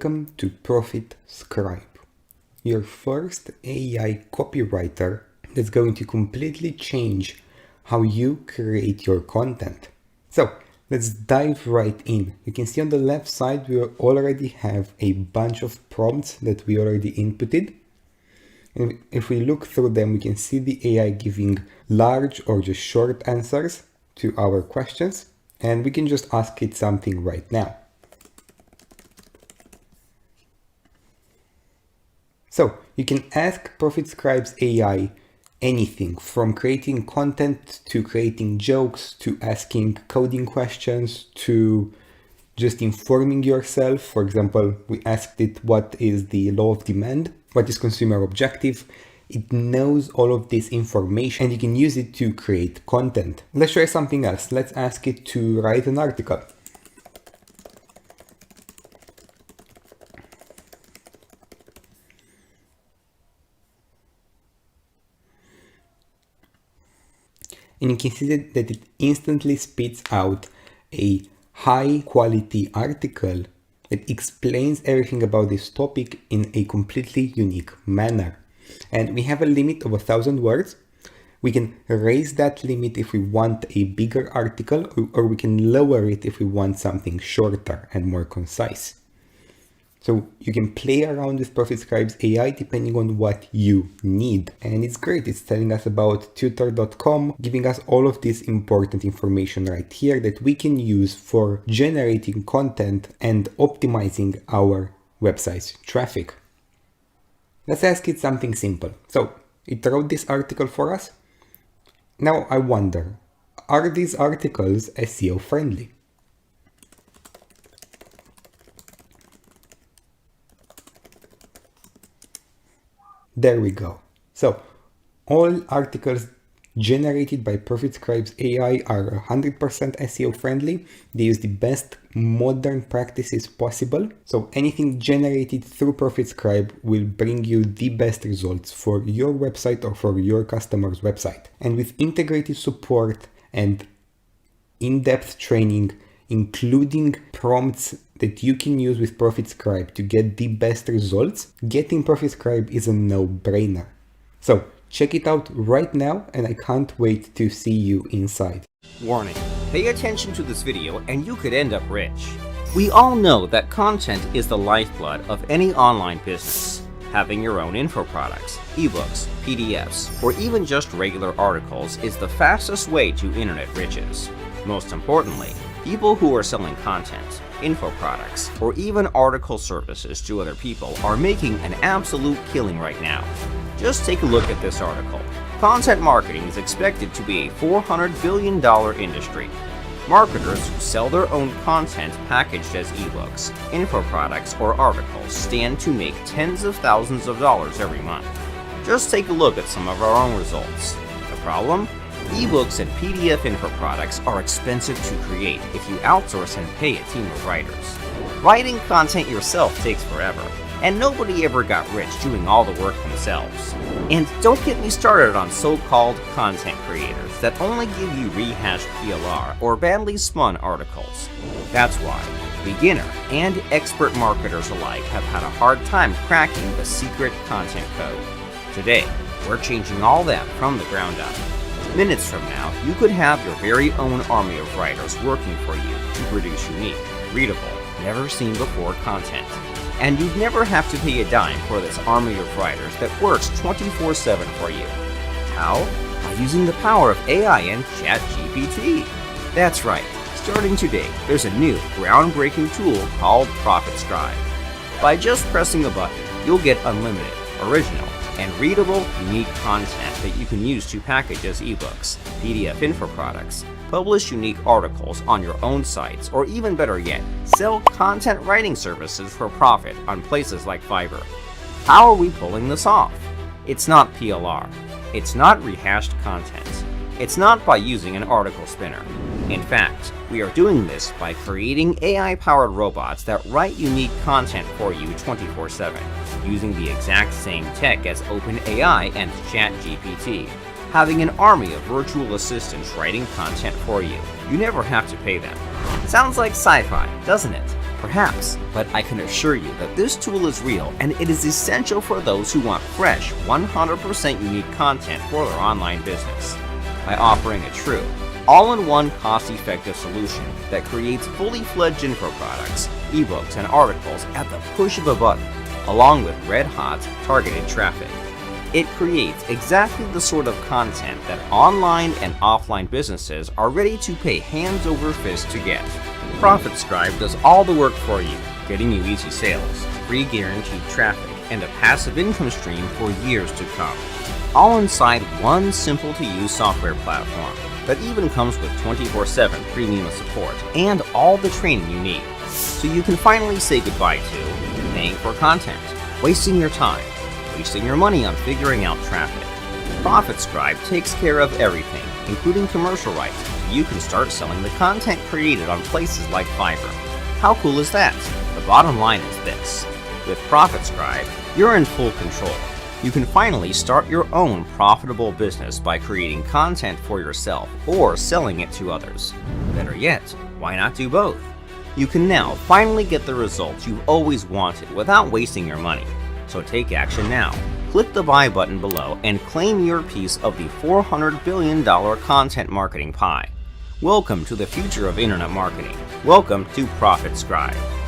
Welcome to ProfitScribe, your first AI copywriter that's going to completely change how you create your content. So let's dive right in. You can see on the left side, we already have a bunch of prompts that we already inputted. And if we look through them, we can see the AI giving large or just short answers to our questions. And we can just ask it something right now. So you can ask ProfitScribe's AI anything from creating content to creating jokes to asking coding questions to just informing yourself. For example, we asked it what is the law of demand, what is consumer objective. It knows all of this information and you can use it to create content. Let's try something else. Let's ask it to write an article. And you can see that it instantly spits out a high quality article that explains everything about this topic in a completely unique manner. And we have a limit of 1,000 words. We can raise that limit if we want a bigger article, or we can lower it if we want something shorter and more concise. So you can play around with ProfitScribe's AI depending on what you need. And it's great. It's telling us about tutor.com, giving us all of this important information right here that we can use for generating content and optimizing our website's traffic. Let's ask it something simple. So it wrote this article for us. Now I wonder, are these articles SEO friendly? There we go. So all articles generated by ProfitScribe's AI are 100% SEO friendly. They use the best modern practices possible. So anything generated through ProfitScribe will bring you the best results for your website or for your customer's website. And with integrated support and in-depth training, including prompts that you can use with ProfitScribe to get the best results, getting ProfitScribe is a no-brainer. So check it out right now, and I can't wait to see you inside. Warning, pay attention to this video and you could end up rich. We all know that content is the lifeblood of any online business. Having your own info products, eBooks, PDFs, or even just regular articles is the fastest way to internet riches. Most importantly, people who are selling content, info products, or even article services to other people are making an absolute killing right now. Just take a look at this article. Content marketing is expected to be a $400 billion industry. Marketers who sell their own content packaged as ebooks, info products, or articles stand to make tens of thousands of dollars every month. Just take a look at some of our own results. The problem? eBooks and PDF info products are expensive to create if you outsource and pay a team of writers. Writing content yourself takes forever, and nobody ever got rich doing all the work themselves. And don't get me started on so-called content creators that only give you rehashed PLR or badly spun articles. That's why beginner and expert marketers alike have had a hard time cracking the secret content code. Today, we're changing all that from the ground up. Minutes from now, you could have your very own army of writers working for you to produce unique, readable, never-seen-before content. And you'd never have to pay a dime for this army of writers that works 24/7 for you. How? By using the power of AI and ChatGPT. That's right. Starting today, there's a new, groundbreaking tool called ProfitScribe. By just pressing a button, you'll get unlimited, original, and readable, unique content that you can use to package as ebooks, PDF info products, publish unique articles on your own sites, or even better yet, sell content writing services for profit on places like Fiverr. How are we pulling this off? It's not PLR. It's not rehashed content. It's not by using an article spinner. In fact, we are doing this by creating AI-powered robots that write unique content for you 24/7, using the exact same tech as Openai and ChatGPT, having an army of virtual assistants writing content for you. You never have to pay them. Sounds like sci-fi, doesn't it? Perhaps, but I can assure you that this tool is real and it is essential for those who want fresh, 100% unique content for their online business. By offering a true, all-in-one cost-effective solution that creates fully fledged info products, ebooks, and articles at the push of a button, along with red-hot, targeted traffic. It creates exactly the sort of content that online and offline businesses are ready to pay hands over fist to get. ProfitScribe does all the work for you, getting you easy sales, free guaranteed traffic, and a passive income stream for years to come. All inside one simple-to-use software platform that even comes with 24/7 premium support and all the training you need. So you can finally say goodbye to paying for content, wasting your time, wasting your money on figuring out traffic. ProfitScribe takes care of everything, including commercial rights. You can start selling the content created on places like Fiverr. How cool is that? The bottom line is this. With ProfitScribe, you're in full control. You can finally start your own profitable business by creating content for yourself or selling it to others. Better yet, why not do both? You can now finally get the results you've always wanted without wasting your money. So take action now. Click the buy button below and claim your piece of the $400 billion content marketing pie. Welcome to the future of internet marketing. Welcome to ProfitScribe.